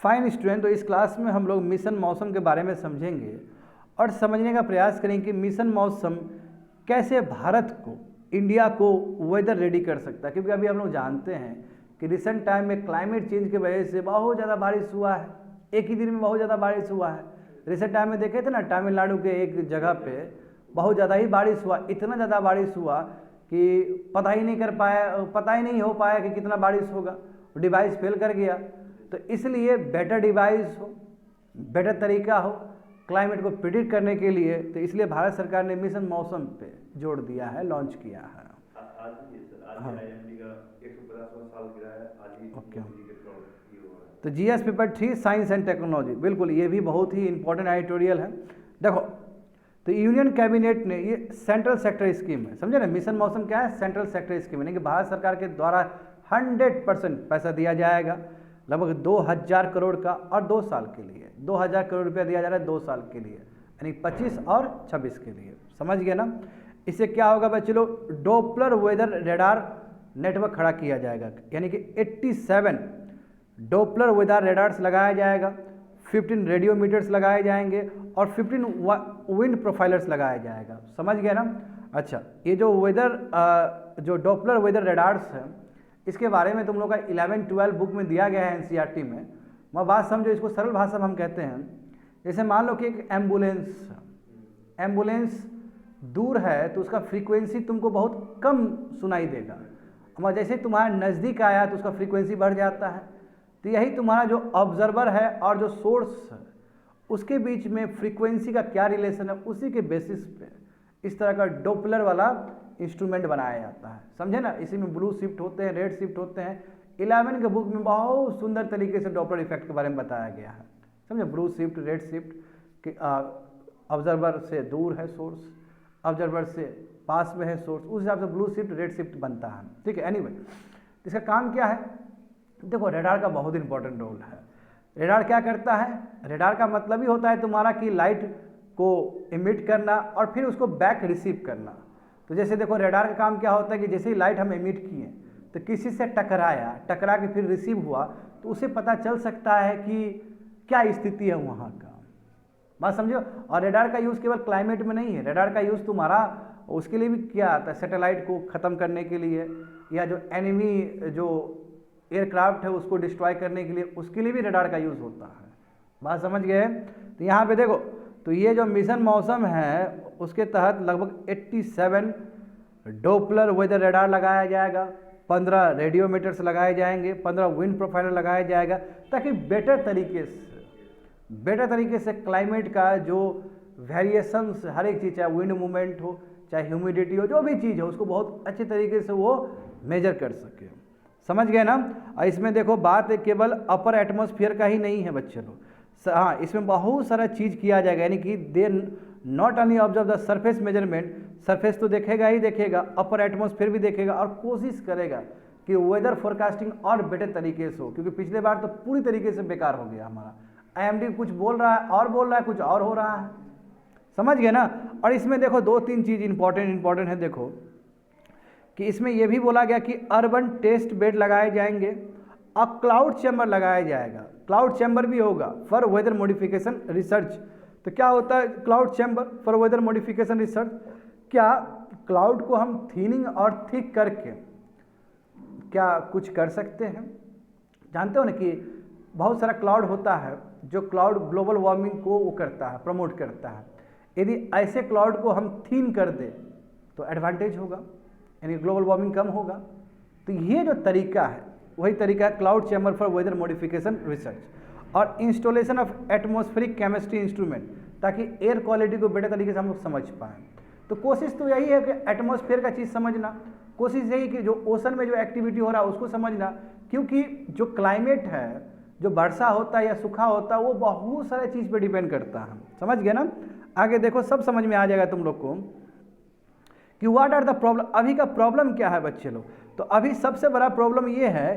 Fine student, तो इस class में हम लोग मिशन मौसम के बारे में समझेंगे और समझने का प्रयास करेंगे कि मिशन मौसम कैसे भारत को, इंडिया को वेदर रेडी कर सकता है। क्योंकि अभी हम लोग जानते हैं कि रिसेंट टाइम में क्लाइमेट चेंज की वजह से बहुत ज़्यादा बारिश हुआ है, एक ही दिन में बहुत ज़्यादा बारिश हुआ है। रिसेंट टाइम में देखे थे ना, तमिलनाडु के एक जगह पे बहुत ज़्यादा ही बारिश हुआ, इतना ज़्यादा बारिश हुआ कि पता ही नहीं हो पाया कि कितना बारिश होगा, डिवाइस फेल कर गया। तो इसलिए बेटर डिवाइस हो, बेटर तरीका हो क्लाइमेट को प्रिडिक्ट करने के लिए, तो इसलिए भारत सरकार ने मिशन मौसम पे जोड़ दिया है, लॉन्च किया है। ओके, तो GS paper 3 science and technology, बिल्कुल ये भी बहुत ही इंपॉर्टेंट एडिटोरियल है। देखो, तो यूनियन कैबिनेट ने ये सेंट्रल सेक्टर स्कीम है, समझे ना। मिशन मौसम क्या है? सेंट्रल सेक्टर स्कीम, यानी कि भारत सरकार के द्वारा 100% पैसा दिया जाएगा, लगभग 2000 करोड़ का, और 2 साल के लिए 2000 करोड़ रुपया दिया जा रहा है 2 साल के लिए, यानी 25 और 26 के लिए, समझ गए ना। इससे क्या होगा बच्चे लोग? डॉपलर वेदर रेडार नेटवर्क खड़ा किया जाएगा, यानी कि 87 डॉपलर वेदर रेडार्स लगाया जाएगा, 15 रेडियोमीटर्स लगाए जाएंगे और 15 विंड प्रोफाइलर्स लगाया जाएगा, समझ गए ना। अच्छा, ये जो वेदर जो डॉपलर वेदर रेडार्स है, इसके बारे में तुम लोग का 11-12 बुक में दिया गया है एनसीईआरटी में। मैं बात समझो, इसको सरल भाषा में हम कहते हैं, जैसे मान लो कि एक एम्बुलेंस दूर है तो उसका फ्रीक्वेंसी तुमको बहुत कम सुनाई देगा, और जैसे तुम्हारे नज़दीक आया तो उसका फ्रीक्वेंसी बढ़ जाता है। तो यही तुम्हारा जो ऑब्जर्वर है और जो सोर्स है उसके बीच में फ्रीक्वेंसी का क्या रिलेशन है, उसी के बेसिस पे इस तरह का डॉपलर वाला इंस्ट्रूमेंट बनाया जाता है, समझे ना। इसी में ब्लू शिफ्ट होते हैं, रेड शिफ्ट होते हैं। 11 के बुक में बहुत सुंदर तरीके से डॉपलर इफेक्ट के बारे में बताया गया है, समझे। ब्लू शिफ्ट, रेड शिफ्ट कि ऑब्जर्वर से दूर है सोर्स, ऑब्जर्वर से पास में है सोर्स, उस हिसाब से ब्लू शिफ्ट, रेड शिफ्ट बनता है, ठीक है। एनीवे, इसका काम क्या है? देखो, रेडार का बहुत इंपॉर्टेंट रोल है। रेडार क्या करता है? रेडार का मतलब ही होता है तुम्हारा कि लाइट को इमिट करना और फिर उसको बैक रिसीव करना। तो जैसे देखो, रेडार का काम क्या होता है कि जैसे ही लाइट हम इमिट किए तो किसी से टकरा के फिर रिसीव हुआ, तो उसे पता चल सकता है कि क्या स्थिति है वहाँ का, बात समझो। और रेडार का यूज़ केवल क्लाइमेट में नहीं है, रेडार का यूज़ तुम्हारा उसके लिए भी क्या आता है, सैटेलाइट को ख़त्म करने के लिए, या जो एनिमी जो एयरक्राफ्ट है उसको डिस्ट्रॉय करने के लिए, उसके लिए भी रेडार का यूज़ होता है, बात समझ गए। तो यहाँ पे देखो, तो ये जो मिशन मौसम है उसके तहत लगभग 87 डॉपलर वेदर रेडार लगाया जाएगा, 15 रेडियोमीटर्स लगाए जाएंगे, 15 विंड प्रोफाइलर लगाया जाएगा, ताकि बेटर तरीके से क्लाइमेट का जो वेरिएशंस, हर एक चीज़, चाहे विंड मूवमेंट हो, चाहे ह्यूमिडिटी हो, जो भी चीज़ है उसको बहुत अच्छे तरीके से वो मेजर कर सके, समझ गए ना। और इसमें देखो, बात केवल अपर एटमॉस्फेयर का ही नहीं है बच्चे लोग, हाँ, इसमें बहुत सारा चीज़ किया जाएगा, यानी कि they not only observe the surface measurement, surface तो देखेगा ही देखेगा, अपर एटमॉस्फेयर भी देखेगा और कोशिश करेगा कि वेदर फोरकास्टिंग और बेटर तरीके से हो। क्योंकि पिछले बार तो पूरी तरीके से बेकार हो गया हमारा, आईएमडी कुछ बोल रहा है और बोल रहा है कुछ और हो रहा है, समझ गए ना। और इसमें देखो 2-3 चीज़ इंपॉर्टेंट है। देखो कि इसमें यह भी बोला गया कि अर्बन टेस्ट बेड लगाए जाएंगे और क्लाउड चैम्बर लगाया जाएगा, क्लाउड चैम्बर भी होगा फॉर वेदर मॉडिफिकेशन रिसर्च। तो क्या होता है cloud chamber for weather modification research? क्या क्लाउड को हम थीनिंग और थिक करके क्या कुछ कर सकते हैं? जानते हो ना कि बहुत सारा क्लाउड होता है जो क्लाउड ग्लोबल वार्मिंग को वो करता है, प्रमोट करता है। यदि ऐसे क्लाउड को हम थीन कर दें तो एडवांटेज होगा, यानी ग्लोबल वार्मिंग कम होगा। तो ये जो तरीका है वही तरीका है cloud chamber for weather modification research और installation of atmospheric chemistry instrument, ताकि एयर क्वालिटी को बेटर तरीके से हम लोग समझ पाएँ। तो कोशिश तो यही है कि एटमॉस्फेयर का चीज़ समझना, कोशिश यही कि जो ओशन में जो एक्टिविटी हो रहा है उसको समझना, क्योंकि जो क्लाइमेट है, जो वर्षा होता है या सूखा होता है, वो बहुत सारे चीज़ पे डिपेंड करता है, समझ गए ना। आगे देखो, सब समझ में आ जाएगा तुम लोग को कि व्हाट आर द प्रॉब्लम। अभी का प्रॉब्लम क्या है बच्चे लोग? तो अभी सबसे बड़ा प्रॉब्लम ये है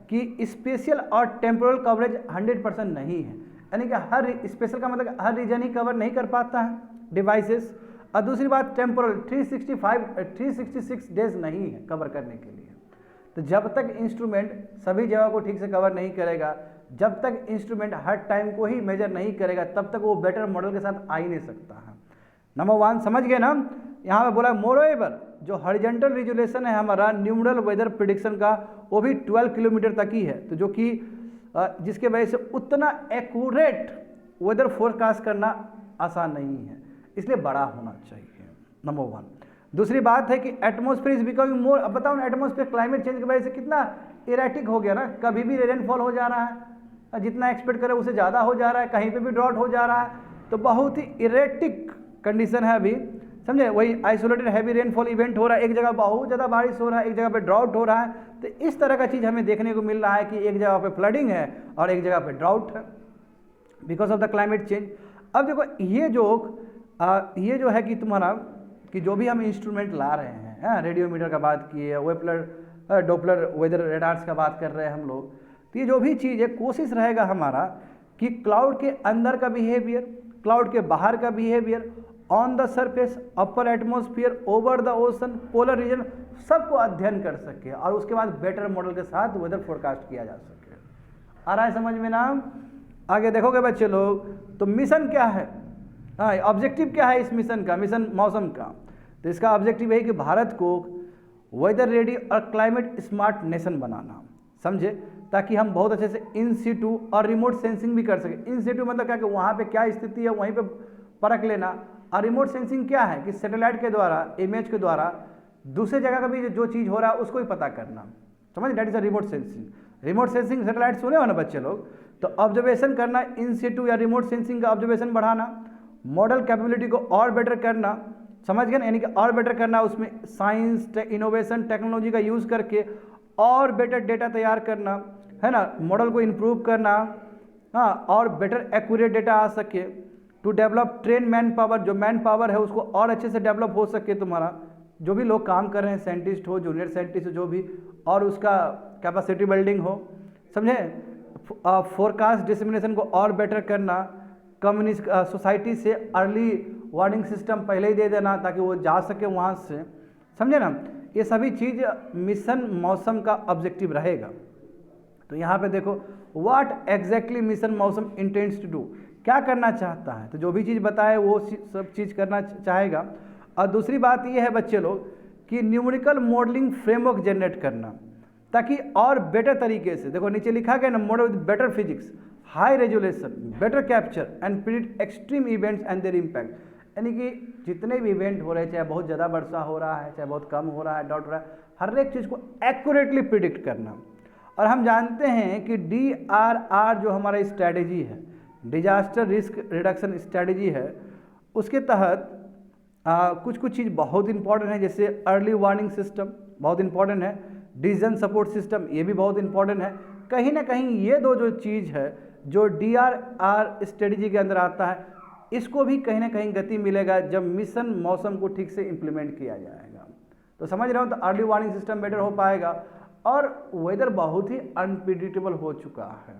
कि स्पेशल और टेम्पोरल कवरेज 100% नहीं है, यानी कि हर स्पेशल का मतलब हर रीजन ही कवर नहीं कर पाता है डिवाइसेस। और दूसरी बात, टेम्पोरल 366 डेज नहीं है कवर करने के लिए। तो जब तक इंस्ट्रूमेंट सभी जगह को ठीक से कवर नहीं करेगा जब तक इंस्ट्रूमेंट हर टाइम को ही मेजर नहीं करेगा तब तक वो बेटर मॉडल के साथ आ ही नहीं सकता है। नंबर 1 समझ गए ना। यहाँ पे बोला मोरोएवर जो हॉरिजॉन्टल रिजोल्यूशन है हमारा न्यूमरल वेदर प्रिडिक्शन का वो भी 12 किलोमीटर तक ही है, तो जो कि जिसके वजह से उतना एक्यूरेट वेदर फोरकास्ट करना आसान नहीं है, इसलिए बड़ा होना चाहिए। नंबर 1। दूसरी बात है कि एटमॉस्फेयर इज बिकमिंग मोर, अब बताओ ना एटमॉस्फेयर क्लाइमेट चेंज की वजह से कितना इरेटिक हो गया ना, कभी भी रेनफॉल हो जा रहा है, जितना एक्सपेक्ट करे उससे ज़्यादा हो जा रहा है, कहीं पे भी ड्रॉट हो जा रहा है, तो बहुत ही इरेटिक कंडीशन है अभी, समझे। वही आइसोलेटेड हैवी रेनफॉल इवेंट हो रहा है, एक जगह बहुत ज़्यादा बारिश हो रहा है, एक जगह पे ड्राउट हो रहा है, तो इस तरह का चीज़ हमें देखने को मिल रहा है कि एक जगह पे फ्लडिंग है और एक जगह पे ड्राउट है because of the climate change. अब देखो ये जो है कि तुम्हारा कि जो भी हम इंस्ट्रूमेंट ला रहे हैं, रेडियोमीटर का बात किए, वेपलर डॉपलर वेदर रेडार्स का बात कर रहे हैं हम लोग, तो ये जो भी चीज़ है कोशिश रहेगा हमारा कि क्लाउड के अंदर का बिहेवियर, क्लाउड के बाहर का behaviour, on the surface, upper atmosphere, over the ocean, polar region, सबको अध्ययन कर सके और उसके बाद बेटर मॉडल के साथ वेदर फोरकास्ट किया जा सके। आ रहा है समझ में ना। आगे देखोगे बच्चे लोग, तो मिशन क्या है, ऑब्जेक्टिव क्या है इस मिशन का, मिशन मौसम का, तो इसका ऑब्जेक्टिव है कि भारत को वेदर रेडी और क्लाइमेट स्मार्ट नेशन बनाना, समझे, ताकि हम बहुत अच्छे से इन सीटू और रिमोट सेंसिंग भी कर सकें। इन सीटू मतलब क्या कि वहाँ पे क्या स्थिति है वहीं पे परख लेना, और रिमोट सेंसिंग क्या है कि सैटेलाइट के द्वारा, इमेज के द्वारा दूसरे जगह का भी जो चीज़ हो रहा है उसको ही पता करना, समझ, that is a remote sensing. Remote sensing satellite सुने हो ना बच्चे लोग, तो ऑब्जर्वेशन करना, इन सीटू या रिमोट सेंसिंग का ऑब्जर्वेशन बढ़ाना, मॉडल कैपेबिलिटी को और बेटर करना, समझ गए ना, यानी कि और बेटर करना, उसमें साइंस, इनोवेशन, टेक्नोलॉजी का यूज़ करके और बेटर डेटा तैयार करना, है ना, मॉडल को इम्प्रूव करना, हाँ, और बेटर एक्यूरेट डेटा आ सके, to develop train man power, जो मैन पावर है उसको और अच्छे से डेवलप हो सके, तुम्हारा जो भी लोग काम कर रहे हैं, साइंटिस्ट हो, जूनियर साइंटिस्ट हो, जो भी, और उसका कैपेसिटी बिल्डिंग हो, समझे, फोरकास्ट डिसमिनेशन को और बेटर करना, कम्युनिस्ट सोसाइटी से अर्ली वार्निंग सिस्टम पहले ही दे देना ताकि वो जा सके वहाँ से, समझे ना, ये सभी चीज़ मिशन मौसम का ऑब्जेक्टिव रहेगा। तो यहाँ पे देखो व्हाट एग्जैक्टली मिशन मौसम इंटेंड्स टू डू, क्या करना चाहता है, तो जो भी चीज़ बताए वो सब चीज़ करना चाहेगा। और दूसरी बात ये है बच्चे लोग कि न्यूमेरिकल मॉडलिंग फ्रेमवर्क जनरेट करना, ताकि और बेटर तरीके से, देखो नीचे लिखा गया ना, model with better physics, high resolution, better capture and predict extreme events and there impact, यानी कि जितने भी इवेंट हो रहे हैं, चाहे बहुत ज़्यादा वर्षा हो रहा है, चाहे बहुत कम हो रहा है, डॉट हो रहा है, हर एक चीज़ को एक्यूरेटली प्रिडिक्ट करना। और हम जानते हैं कि DRR जो हमारा स्ट्रैटेजी है, डिजास्टर रिस्क रिडक्शन स्ट्रैटेजी है, उसके तहत कुछ चीज़ बहुत इंपॉर्टेंट है, जैसे अर्ली वार्निंग सिस्टम बहुत इंपॉर्टेंट है, डिसीजन सपोर्ट सिस्टम ये भी बहुत इंपॉर्टेंट है। कहीं ना कहीं ये दो जो चीज़ है जो DRR स्ट्रेटजी के अंदर आता है, इसको भी कहीं ना कहीं गति मिलेगा जब मिशन मौसम को ठीक से इम्प्लीमेंट किया जाएगा। तो समझ रहे हो, तो अर्ली वार्निंग सिस्टम बेटर हो पाएगा, और वेदर बहुत ही अनप्रिडिक्टेबल हो चुका है,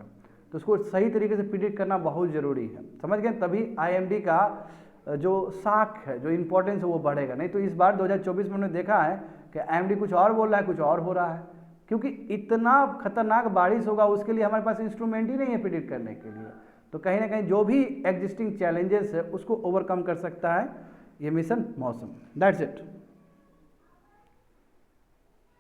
तो उसको सही तरीके से प्रिडिक्ट करना बहुत ज़रूरी है, समझ गए, तभी IMD का जो साख है, जो इम्पोर्टेंस है वो बढ़ेगा। नहीं तो इस बार 2024 में हमने देखा है कि IMD कुछ और बोल रहा है, कुछ और हो रहा है, क्योंकि इतना खतरनाक बारिश होगा उसके लिए हमारे पास इंस्ट्रूमेंट ही नहीं है प्रिडिक्ट करने के लिए। तो कहीं ना कहीं जो भी एग्जिस्टिंग चैलेंजेस है उसको ओवरकम कर सकता है ये मिशन मौसम। That's it.